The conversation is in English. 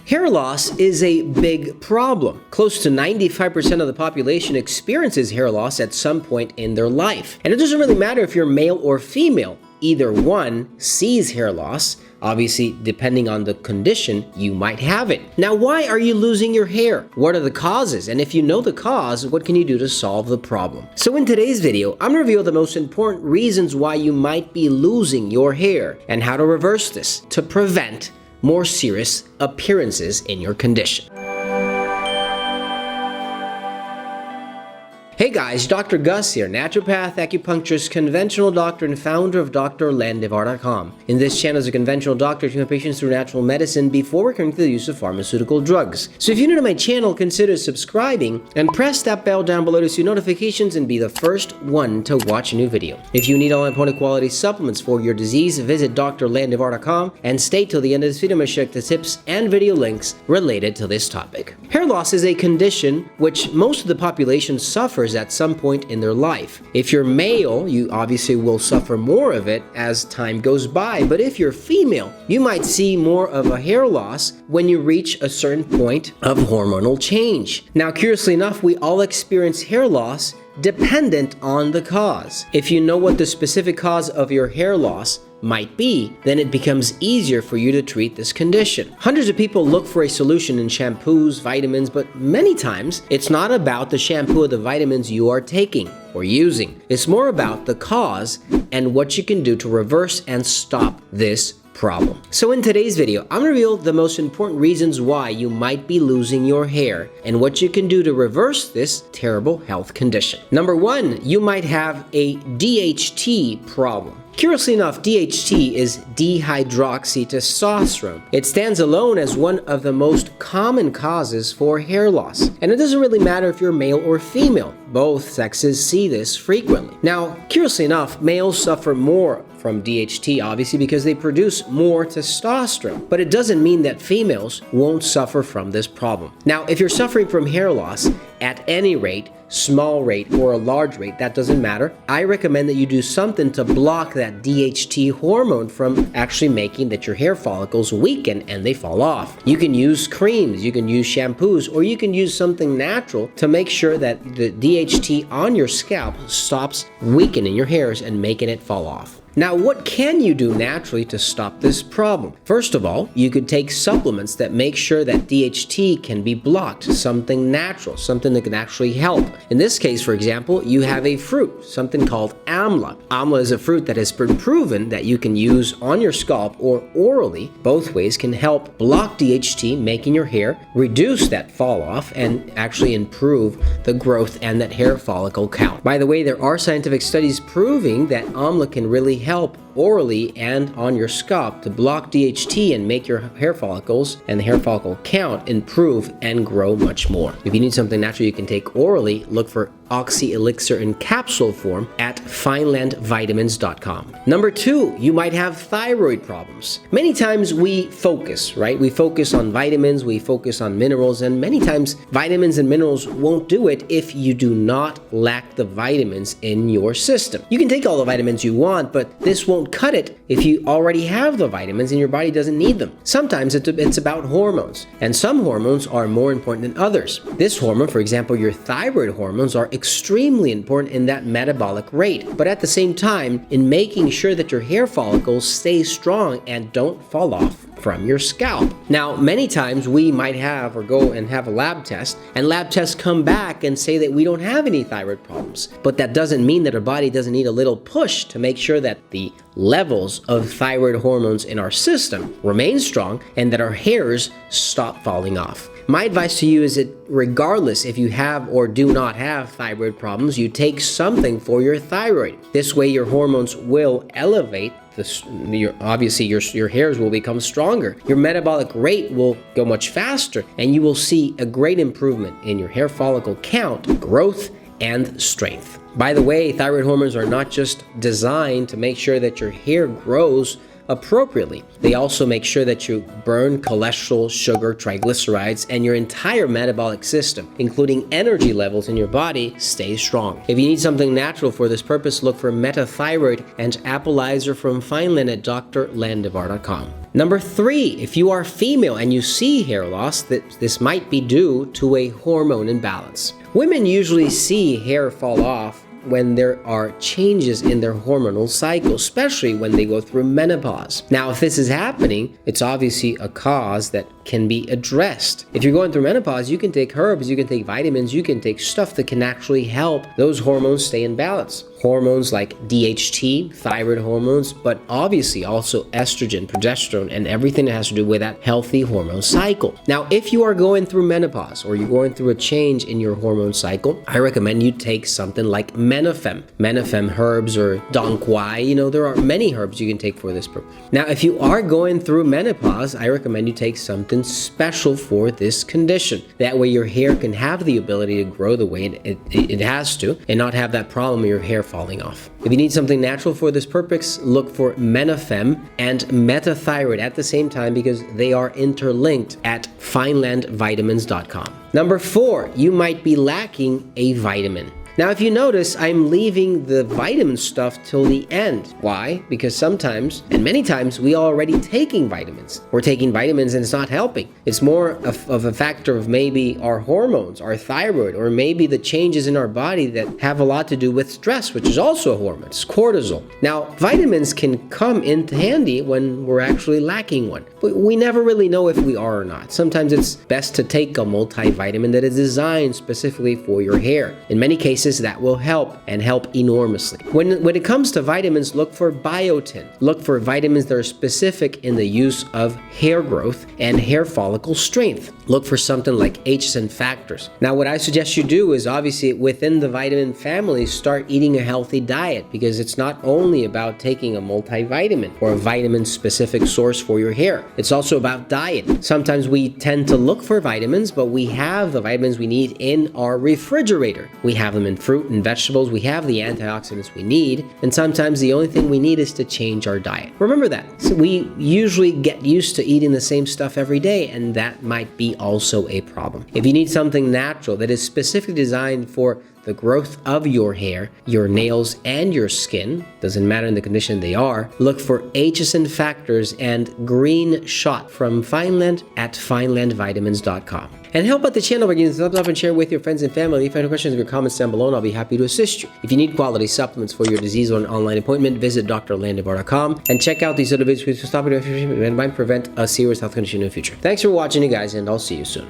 Hair loss is a big problem. Close to 95% of the population experiences hair loss at some point in their life. And it doesn't really matter if you're male or female. Either one sees hair loss. Obviously, depending on the condition, you might have it. Now, why are you losing your hair? What are the causes? And if you know the cause, what can you do to solve the problem? So in today's video, I'm gonna reveal the most important reasons why you might be losing your hair and how to reverse this to prevent more serious appearances in your condition. Hey guys, Dr. Gus here, naturopath, acupuncturist, conventional doctor, and founder of drlandevar.com. In this channel, as a conventional doctor, treating patients through natural medicine before recurring to the use of pharmaceutical drugs. So if you're new to my channel, consider subscribing and press that bell down below to see notifications and be the first one to watch a new video. If you need all important quality supplements for your disease, visit drlandevar.com and stay till the end of this video. I'm going to share the tips and video links related to this topic. Hair loss is a condition which most of the population suffers at some point in their life. If you're male, you obviously will suffer more of it as time goes by, but if you're female, you might see more of a hair loss when you reach a certain point of hormonal change. Now, curiously enough, we all experience hair loss dependent on the cause. If you know what the specific cause of your hair loss might be, then it becomes easier for you to treat this condition. Hundreds of people look for a solution in shampoos, vitamins, but many times it's not about the shampoo or the vitamins you are taking or using. It's more about the cause and what you can do to reverse and stop this problem. So in today's video, I'm going to reveal the most important reasons why you might be losing your hair and what you can do to reverse this terrible health condition. Number one, you might have a DHT problem. Curiously enough, DHT is dihydroxytestosterone. It stands alone as one of the most common causes for hair loss. And it doesn't really matter if you're male or female. Both sexes see this frequently. Now, curiously enough, males suffer more from DHT, obviously, because they produce more testosterone. But it doesn't mean that females won't suffer from this problem. Now, if you're suffering from hair loss at any rate, small rate or a large rate, that doesn't matter, I recommend that you do something to block that DHT hormone from actually making that your hair follicles weaken and they fall off. You can use creams, you can use shampoos, or you can use something natural to make sure that the DHT on your scalp stops weakening your hairs and making it fall off. Now, what can you do naturally to stop this problem? First of all, you could take supplements that make sure that DHT can be blocked, something natural, something that can actually help. In this case, for example, you have a fruit, something called amla. Amla is a fruit that has been proven that you can use on your scalp or orally. Both ways can help block DHT, making your hair reduce that fall off and actually improve the growth and that hair follicle count. By the way, there are scientific studies proving that amla can really help orally and on your scalp to block DHT and make your hair follicles and the hair follicle count improve and grow much more. If you need something natural you can take orally, look for Oxy Elixir in capsule form at finelandvitamins.com. Number two, you might have thyroid problems. Many times we focus, right? We focus on vitamins, we focus on minerals, and many times vitamins and minerals won't do it if you do not lack the vitamins in your system. You can take all the vitamins you want, but this won't cut it if you already have the vitamins and your body doesn't need them. Sometimes it's about hormones, and some hormones are more important than others. This hormone, for example, your thyroid hormones, are extremely important in that metabolic rate, but at the same time in making sure that your hair follicles stay strong and don't fall off from your scalp. Now, many times we might have or go and have a lab test, and lab tests come back and say that we don't have any thyroid problems. But that doesn't mean that our body doesn't need a little push to make sure that the levels of thyroid hormones in our system remain strong and that our hairs stop falling off. My advice to you is that regardless if you have or do not have thyroid problems, you take something for your thyroid. This way your hormones will elevate. Obviously your hairs will become stronger. Your metabolic rate will go much faster, and you will see a great improvement in your hair follicle count, growth, and strength. By the way, thyroid hormones are not just designed to make sure that your hair grows appropriately. They also make sure that you burn cholesterol, sugar, triglycerides, and your entire metabolic system, including energy levels in your body, stays strong. If you need something natural for this purpose, look for Thyroid and Appleizer from Fineland at drlandevar.com. Number 3, if you are female and you see hair loss, this might be due to a hormone imbalance. Women usually see hair fall off when there are changes in their hormonal cycle, especially when they go through menopause. Now, if this is happening, it's obviously a cause that can be addressed. If you're going through menopause, you can take herbs, you can take vitamins, you can take stuff that can actually help those hormones stay in balance. Hormones like DHT, thyroid hormones, but obviously also estrogen, progesterone, and everything that has to do with that healthy hormone cycle. Now, if you are going through menopause or you're going through a change in your hormone cycle, I recommend you take something like Menafem herbs or Dong Quai. There are many herbs you can take for this purpose. Now, if you are going through menopause, I recommend you take something special for this condition. That way your hair can have the ability to grow the way it has to and not have that problem of your hair falling off. If you need something natural for this purpose, look for Menafem and Metathyroid at the same time because they are interlinked at finelandvitamins.com. Number 4, you might be lacking a vitamin. Now, if you notice, I'm leaving the vitamin stuff till the end. Why? Because sometimes, and many times, we are already taking vitamins. We're taking vitamins and it's not helping. It's more of a factor of maybe our hormones, our thyroid, or maybe the changes in our body that have a lot to do with stress, which is also a hormone. It's cortisol. Now, vitamins can come in handy when we're actually lacking one. But we never really know if we are or not. Sometimes it's best to take a multivitamin that is designed specifically for your hair. In many cases, that will help and help enormously. When it comes to vitamins, look for biotin. Look for vitamins that are specific in the use of hair growth and hair follicle strength. Look for something like HSN factors. Now, what I suggest you do is obviously within the vitamin family, start eating a healthy diet because it's not only about taking a multivitamin or a vitamin specific source for your hair. It's also about diet. Sometimes we tend to look for vitamins, but we have the vitamins we need in our refrigerator. We have them in fruit and vegetables. We have the antioxidants we need, and sometimes the only thing we need is to change our diet. Remember that. So we usually get used to eating the same stuff every day, and that might be also a problem. If you need something natural that is specifically designed for the growth of your hair, your nails, and your skin, doesn't matter in the condition they are, look for HSN factors and green shot from Fineland at finelandvitamins.com. And help out the channel by giving a thumbs up and share with your friends and family. If you have any questions or comments down below, and I'll be happy to assist you. If you need quality supplements for your disease or an online appointment, visit drlandevar.com and check out these other videos to stop it and might prevent a serious health condition in the future. Thanks for watching, you guys, and I'll see you soon.